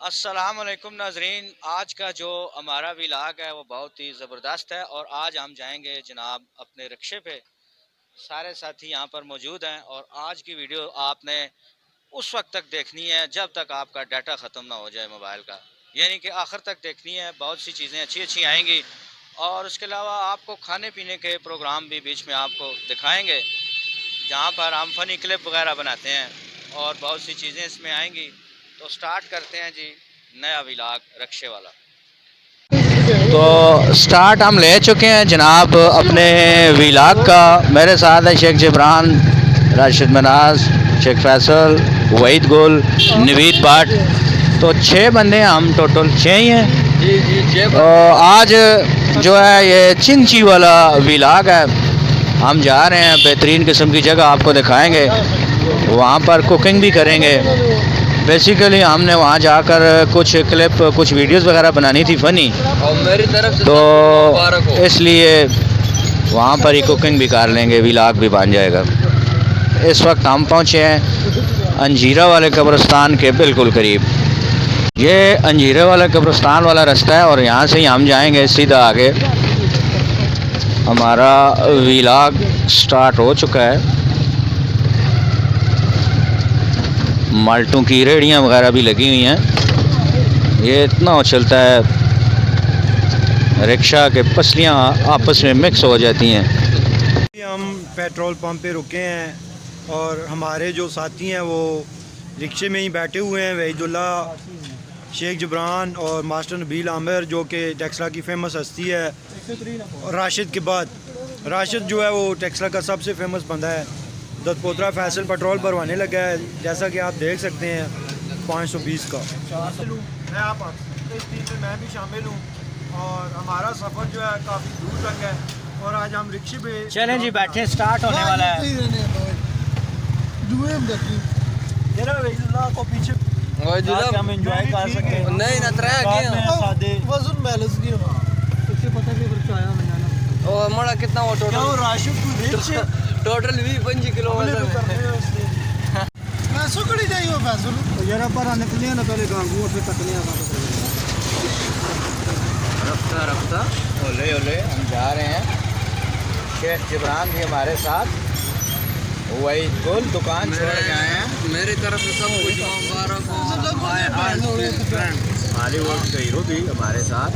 अस्सलाम वालेकुम नाजरीन। आज का जो हमारा व्लॉग है वो बहुत ही ज़बरदस्त है और आज हम जाएंगे जनाब अपने रिक्शे पे। सारे साथी यहाँ पर मौजूद हैं और आज की वीडियो आपने उस वक्त तक देखनी है जब तक आपका डाटा ख़त्म ना हो जाए मोबाइल का, यानी कि आखिर तक देखनी है। बहुत सी चीज़ें अच्छी अच्छी आएंगी और उसके अलावा आपको खाने पीने के प्रोग्राम भी बीच में आपको दिखाएंगे, जहाँ पर हम फ़नी क्लिप वगैरह बनाते हैं और बहुत सी चीज़ें इसमें आएंगी। तो स्टार्ट करते हैं जी नया व्लॉग रिक्शे वाला। तो स्टार्ट हम ले चुके हैं जनाब अपने व्लॉग का। मेरे साथ है शेख जबरान, राशिद मनाज, शेख फैसल, वहीद गुल, नवीद भट्ट। तो 6 बंदे हैं हम, टोटल 6 ही हैं जी। तो आज जो है ये चिंची वाला व्लॉग है। हम जा रहे हैं बेहतरीन किस्म की जगह आपको दिखाएंगे, वहाँ पर कुकिंग भी करेंगे। बेसिकली हमने वहाँ जाकर कुछ क्लिप, कुछ वीडियोस वगैरह बनानी थी फ़नी, और मेरी तरफ से तो इसलिए वहाँ पर ही कुकिंग भी कर लेंगे, व्लॉग भी बन जाएगा। इस वक्त हम पहुँचे हैं अंजीरा वाले कब्रिस्तान के बिल्कुल करीब। ये अंजीरा वाला कब्रिस्तान वाला रास्ता है और यहाँ से ही हम जाएंगे सीधा आगे। हमारा व्लॉग स्टार्ट हो चुका है। माल्टों की रेहड़ियाँ वगैरह भी लगी हुई हैं। ये इतना उछलता है, रिक्शा के पसलियाँ आपस में मिक्स हो जाती हैं। हम पेट्रोल पंप पे रुके हैं और हमारे जो साथी हैं वो रिक्शे में ही बैठे हुए हैं। वहीदुल्ला, शेख जबरान और मास्टर नबील आमिर, जो कि टेक्सला की फ़ेमस हस्ती है। और राशिद के बाद राशिद जो है वो टेक्सला का सबसे फेमस बंदा है। दत्तपोतरा फैसल पेट्रोल भरवाने लगा है, जैसा कि आप देख सकते हैं 520 का। मैं आप इस टीम में मैं भी शामिल हूँ और हमारा सफ़र जो है काफ़ी दूर तक है और आज हम रिक्शे पे चलें जी, बैठे, स्टार्ट होने वाला है। को पीछे हम एंजॉय कर सके। नहीं ना और मोड़ा कितना वो टोटल 20-25 किलो रफ्ता रफ्ता ओले ओले हम जा रहे हैं। शेख जबरान भी हमारे साथ, वही गुल दुकान छोड़ के आए हैं। मेरी तरफ से सब कुछ मुबारक हो। बॉलीवुड के हीरो भी हमारे साथ।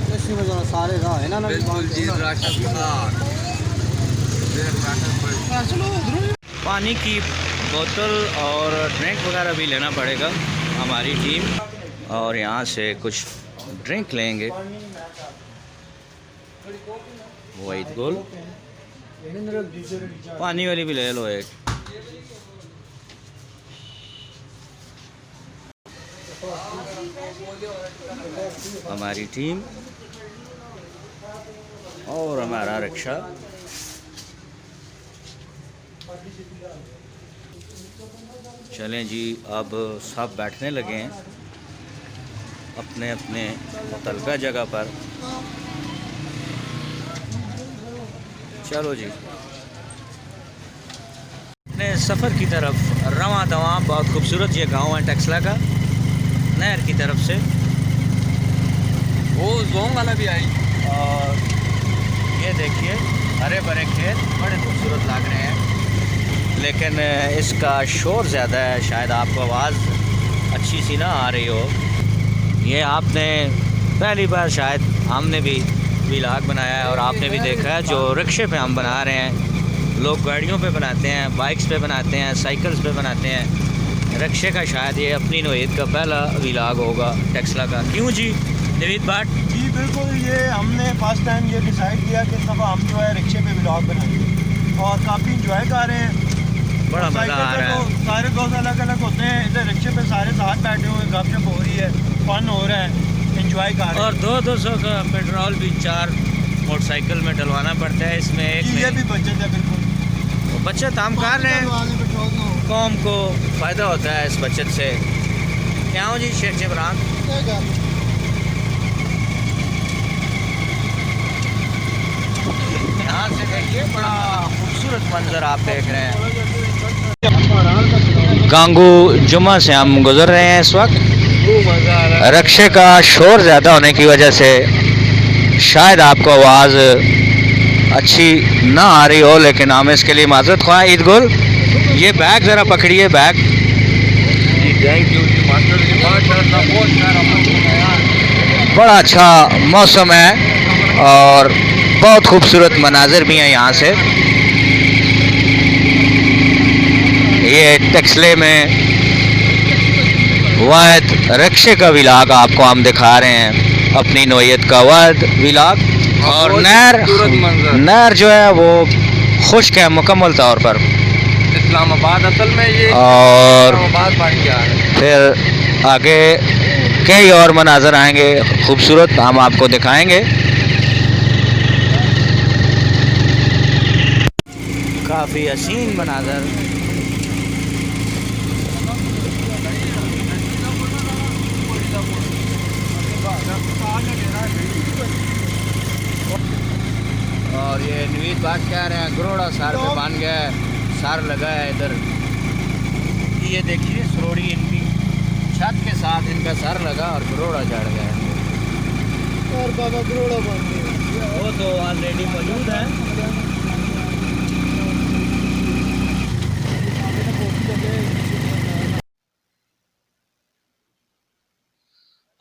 बिल्कुल जी, राशिद के साथ पानी की बोतल और ड्रिंक वगैरह भी लेना पड़ेगा हमारी टीम, और यहाँ से कुछ ड्रिंक लेंगे। वाइट गोल पानी वाली भी ले लो एक। हमारी टीम और हमारा रिक्शा। चलें जी, अब सब बैठने लगे हैं अपने अपने मुतलका जगह पर। चलो जी, अपने सफ़र की तरफ रवां दवां। बहुत खूबसूरत ये गांव है टेक्सला का, नहर की तरफ से। वो जोंग वाला भी आई और ये देखिए हरे भरे खेत बड़े खूबसूरत लग रहे हैं, लेकिन इसका शोर ज़्यादा है, शायद आपको आवाज़ अच्छी सी ना आ रही हो। ये आपने पहली बार शायद हमने भी व्लॉग बनाया है और आपने भी देखा है जो रिक्शे पे हम बना रहे हैं। लोग गाड़ियों पे बनाते हैं, बाइक्स पे बनाते हैं, साइकिल्स पे बनाते हैं। रिक्शे का शायद ये अपनी नौईद का पहला व्लॉग होगा टेक्सला का। क्यों जी नवीद भट्ट? जी बिल्कुल, ये हमने फर्स्ट टाइम ये डिसाइड किया कि इस दफ़ा हम जो है रिक्शे पे व्लॉग बनाएंगे और काफ़ी इंजॉय कर रहे हैं। बड़ा मज़ा आ रहा है। सारे दोस्त अलग अलग होते हैं, इधर रिक्शे पे सारे साथ बैठे हुए, गपशप हो रही है, फन हो रहा है, एंजॉय कर रहे हैं। और 200 का पेट्रोल भी 4 मोटरसाइकिल में डलवाना पड़ता है, इसमें एक ये भी बचत है। बिल्कुल बचत हम कर रहे हैं, कौम को फ़ायदा होता है इस बचत से। क्या हो जी शेख जबरान? यहाँ से देखिए बड़ा खूबसूरत मंजर आप देख रहे हैं। गांगू जुमा से हम गुजर रहे हैं इस वक्त। रक्शे का शोर ज़्यादा होने की वजह से शायद आपको आवाज़ अच्छी ना आ रही हो, लेकिन हम इसके लिए माजरत ख्वाह। ईद गुल, ये बैग ज़रा पकड़िए, बैग। थैंक यू मास्टर जी, माशाल्लाह बहुत प्यारा मौसम है यार। बड़ा अच्छा मौसम है और बहुत खूबसूरत मनाजिर भी हैं यहाँ से। ये टेक्सले में वाद रक्शे का विलाग आपको हम दिखा रहे हैं, अपनी नोयत का वाद विलाग। और नहर जो है वो खुश्क है मुकम्मल तौर पर। इस्लामाबाद असल में ये और इस्लामाबाद बन गया है। फिर आगे कई और मनाजर आएंगे खूबसूरत, हम आपको दिखाएंगे। काफ़ी हसीन मनाजर। और ये नवीद बात कह रहे हैं, गरोड़ा सार पे बन गया है, सार लगा है इधर। ये देखिए सरोड़ी इनकी छत के साथ इनका सर लगा और गरोड़ा चढ़ गया है। और बाबा गरोड़ा बन गया, वो तो ऑलरेडी मौजूद है।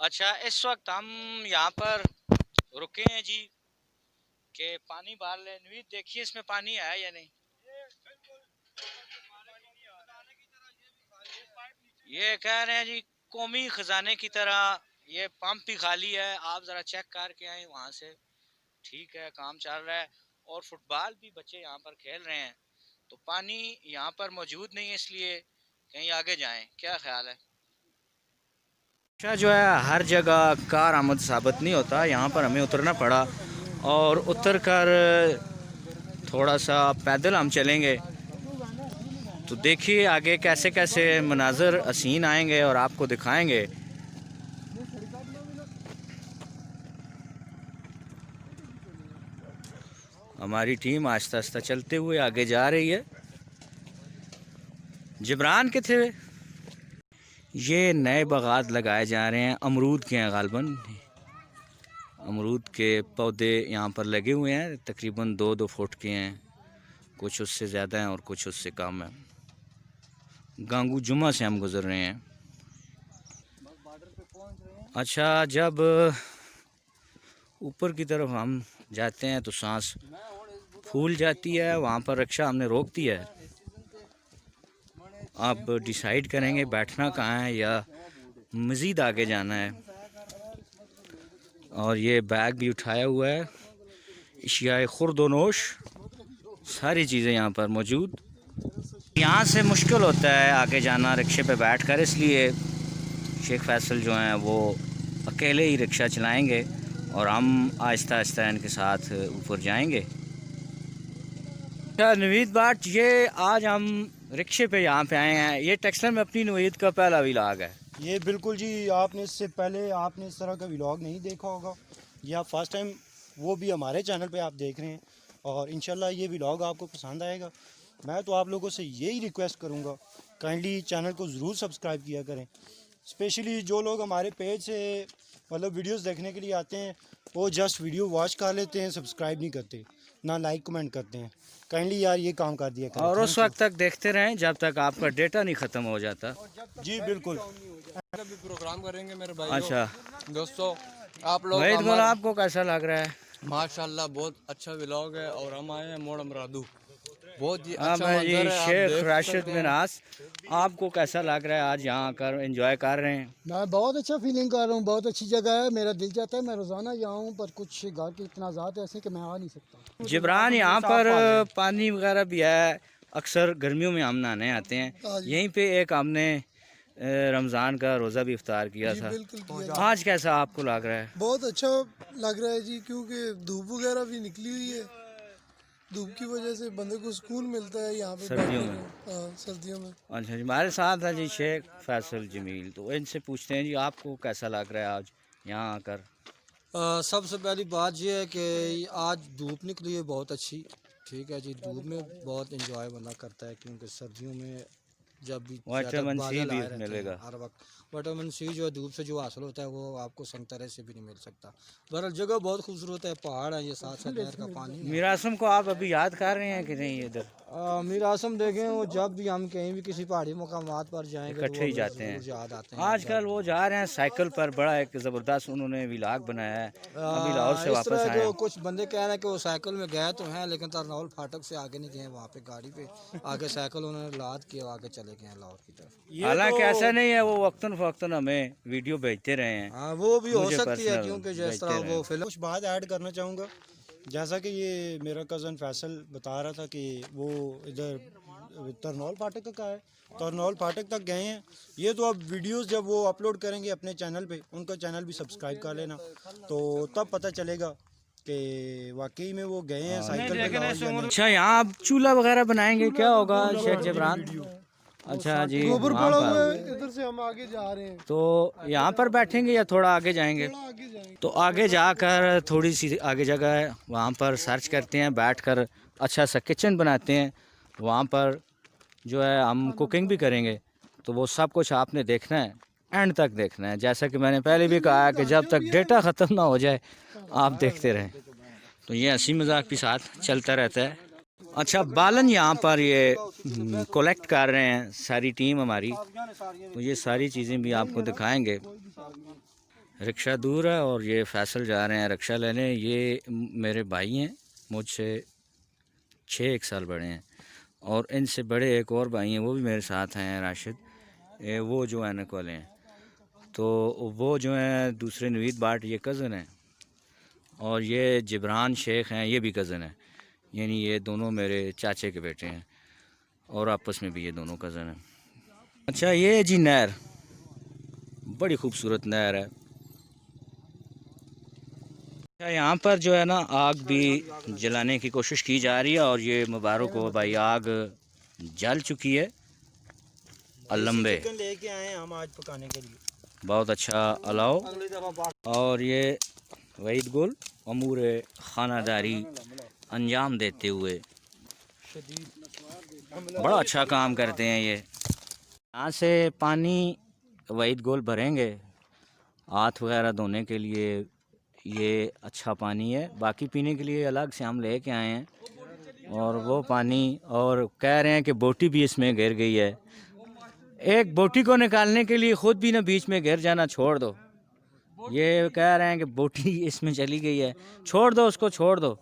अच्छा, इस वक्त हम यहाँ पर रुके हैं जी कि पानी भर ले। नवीद देखिए इसमें पानी है या नहीं। ये कह रहे हैं जी कौमी खजाने की तरह ये पंप भी खाली है, आप जरा चेक करके आए वहां से। ठीक है, काम चल रहा है और फुटबॉल भी बच्चे यहाँ पर खेल रहे हैं, तो पानी यहाँ पर मौजूद नहीं है, इसलिए कहीं आगे जाएं। क्या ख्याल है? अच्छा, जो है हर जगह कार आमद साबित नहीं होता, यहाँ पर हमें उतरना पड़ा और उतर कर थोड़ा सा पैदल हम चलेंगे, तो देखिए आगे कैसे कैसे मनाजर हसीन आएंगे और आपको दिखाएंगे। हमारी टीम आहिस्ता आहिस्ता चलते हुए आगे जा रही है। जिब्रान के थे ये नए बागात लगाए जा रहे हैं, अमरूद के हैं गालबन। अमरूद के पौधे यहाँ पर लगे हुए हैं, तकरीबन 2-2 फुट के हैं, कुछ उससे ज़्यादा हैं और कुछ उससे कम है। गांगू जुमा से हम गुज़र रहे हैं। अच्छा, जब ऊपर की तरफ हम जाते हैं तो सांस फूल जाती है, वहाँ पर रिक्शा हमने रोक दिया है। आप डिसाइड करेंगे बैठना कहाँ है या मज़ीद आगे जाना है। और ये बैग भी उठाया हुआ है, इशियाए खुर्दोनोश सारी चीज़ें यहाँ पर मौजूद। यहाँ से मुश्किल होता है आगे जाना रिक्शे पे बैठकर, इसलिए शेख फैसल जो हैं वो अकेले ही रिक्शा चलाएंगे और हम आहिस्ता आहिस्ता इनके साथ ऊपर जाएंगे। अच्छा नवीद बाट, ये आज हम रिक्शे पे यहाँ पे आए हैं, ये टेक्सला में अपनी नवीद का पहला व्लॉग है। ये बिल्कुल जी, आपने इससे पहले आपने इस तरह का व्लॉग नहीं देखा होगा, या फर्स्ट टाइम वो भी हमारे चैनल पे आप देख रहे हैं, और इंशाल्लाह ये व्लॉग आपको पसंद आएगा। मैं तो आप लोगों से यही रिक्वेस्ट करूँगा, काइंडली चैनल को ज़रूर सब्सक्राइब किया करें। स्पेशली जो लोग हमारे पेज से मतलब वीडियोस देखने के लिए आते हैं, वो जस्ट वीडियो वॉच कर लेते हैं, सब्सक्राइब नहीं करते, ना लाइक कमेंट करते हैं। काइंडली यार ये काम कर दिया करें। और उस वक्त तक देखते रहें जब तक आपका डेटा नहीं ख़त्म हो जाता। जी बिल्कुल। भी प्रोग्राम करेंगे मेरे भाई। अच्छा दोस्तों, आप लोग वहीद गुल, आपको कैसा लग रहा है? माशाल्लाह बहुत अच्छा व्लॉग है और हम आए हैं मोड़ मरादू, बहुत ही हाँ अच्छा मैं मंजर है, आप शेख देख राशिद सकते हैं। मिनास, आपको कैसा लग रहा है आज यहाँ आकर एंजॉय कर रहे हैं? मैं बहुत अच्छा फीलिंग कर रहा हूँ, बहुत अच्छी जगह है, मेरा दिल चाहता है मैं रोज़ाना यहाँ हूँ, पर कुछ घर के इतनाज़ात ऐसे कि मैं आ नहीं सकता। जिब्रान, यहाँ पर पानी वगैरह भी है, अक्सर गर्मियों में हम नहाने आते हैं। यहीं पे एक हमने रमज़ान का रोज़ा भी इफ्तार किया था। आज कैसा आपको लग रहा है? बहुत अच्छा लग रहा है जी, क्योंकि धूप वगैरह भी निकली हुई है, धूप की वजह से बंदे को सुकून मिलता है यहाँ पे सर्दियों में। हाँ, सर्दियों में। अच्छा जी, हमारे साथ है जी शेख फैसल जमील, तो इनसे पूछते हैं जी आपको कैसा लग रहा है आज यहाँ आकर? सबसे पहली बात यह है कि आज धूप निकली है बहुत अच्छी, ठीक है जी। धूप में बहुत इंजॉय बंदा करता है, क्योंकि सर्दियों में जब भी विटामिन सी बादल भी आए रहते हैं मिलेगा। हर वक्त। विटामिन सी जो है धूप से जो हासिल होता है वो आपको संग तरह से भी नहीं मिल सकता। बहरहाल जगह बहुत खूबसूरत है, पहाड़ है, ये साथ साथ नहर का पानी है। मीर आसम को आप अभी याद कर रहे हैं कि नहीं? इधर मीर आसम देखें, वो जब भी हम कहीं भी किसी पहाड़ी मकामात पर जाएंगे तो इकट्ठे ही वो जाते हमें हैं। ज़रूर याद आते हैं। आजकल वो जा रहे हैं साइकिल पर, बड़ा एक ज़बरदस्त उन्होंने व्लॉग बनाया है। अभी लाहौर से इस वापस तरह आए जो हैं। कुछ बंदे कह रहे हैं कि वो साइकिल में गए तो हैं लेकिन तरनौल फाटक से आगे नहीं गए, वहाँ पे गाड़ी पे आगे साइकिल उन्होंने लाद के आगे चले गए हैं लाहौर की तरफ। हालांकि ऐसा नहीं है, वो वक्तन फ़वक्तन हमें वीडियो भेजते रहे हैं। हाँ वो भी हो मुझे सकती है, पर्सनल क्योंकि जिस भेजते तरह रहे। वो फिल्म कुछ बात ऐड करना चाहूँगा। जैसा कि ये मेरा कज़न फैसल बता रहा था कि वो इधर तरनौल फाटक का है, तरनौल फाटक तक गए हैं। ये तो अब वीडियोस जब वो अपलोड करेंगे अपने चैनल पे, उनका चैनल भी सब्सक्राइब कर लेना, तो तब पता चलेगा कि वाकई में वो गए हैं साइकिल पे लाहौर या नहीं। अच्छा, यहाँ आप चूल्हा वगैरह बनाएंगे, क्या होगा शेख जबरान? अच्छा जी, गोबर वहाँ पड़ा हुआ पर है, इधर से हम आगे जा रहे हैं, तो यहाँ पर बैठेंगे या थोड़ा आगे जाएंगे? थोड़ा आगे जाएंगे। तो आगे जाकर थोड़ी सी आगे जगह है, वहाँ पर सर्च करते हैं, बैठकर अच्छा सा किचन बनाते हैं। वहाँ पर जो है हम कुकिंग भी करेंगे, तो वो सब कुछ आपने देखना है, एंड तक देखना है। जैसा कि मैंने पहले भी कहा कि जब तक डेटा ख़त्म ना हो जाए आप देखते रहें। तो ये हंसी मजाक के साथ चलता रहता है। अच्छा, बालन यहाँ पर ये कलेक्ट कर रहे हैं सारी टीम हमारी, तो ये सारी चीज़ें भी आपको दिखाएंगे। रिक्शा दूर है और ये फैसल जा रहे हैं रिक्शा लेने। ये मेरे भाई हैं, मुझसे 6-1 साल बड़े हैं, और इनसे बड़े एक और भाई हैं, वो भी मेरे साथ हैं, राशिद। वो जो ऐनक वाले हैं, तो वो जो हैं दूसरे नवीद बाट, ये कज़न हैं। और ये जिब्रान शेख हैं, ये भी कज़न हैं, यानी ये दोनों मेरे चाचे के बेटे हैं, और आपस में भी ये दोनों कज़न हैं। अच्छा, ये जी नहर, बड़ी खूबसूरत नहर है। यहाँ पर जो है ना आग भी जलाने की कोशिश की जा रही है, और ये मुबारक हो भाई, आग जल चुकी है अल्लम्बे। चिकन लेके आए हैं हम आज पकाने के लिए। बहुत अच्छा अलाव। और ये वहीद गुल अमूर खानादारी अंजाम देते हुए बड़ा अच्छा काम करते हैं ये। यहाँ से पानी वहीद गोल भरेंगे हाथ वगैरह धोने के लिए, ये अच्छा पानी है। बाकी पीने के लिए अलग से हम लेके आए हैं, और वो पानी, और कह रहे हैं कि बोटी भी इसमें गिर गई है। एक बोटी को निकालने के लिए खुद भी ना बीच में गिर जाना, छोड़ दो। ये कह रहे हैं कि बोटी इसमें चली गई है, छोड़ दो उसको, छोड़ दो,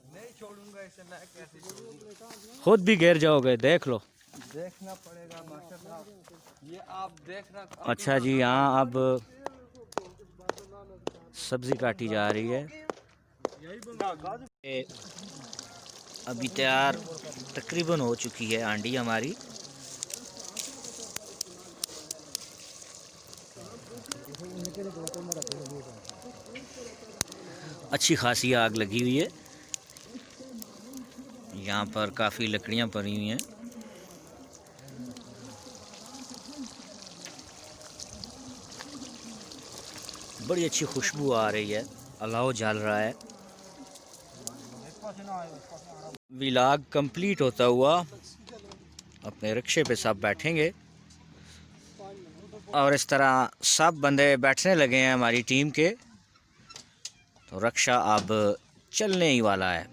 खुद भी गिर जाओगे, देख लो। देखना पड़ेगा माशाल्लाह, ये आप देखना। अच्छा जी, यहाँ अब सब्ज़ी काटी जा रही है। ये अभी तैयार तकरीबन हो चुकी है आंडी हमारी। अच्छी खासी आग लगी हुई है, यहाँ पर काफ़ी लकड़ियाँ पड़ी हुई हैं। बड़ी अच्छी खुशबू आ रही है, अलाव जल रहा है। व्लॉग कंप्लीट होता हुआ अपने रिक्शे पे सब बैठेंगे, और इस तरह सब बंदे बैठने लगे हैं हमारी टीम के। तो रिक्शा अब चलने ही वाला है।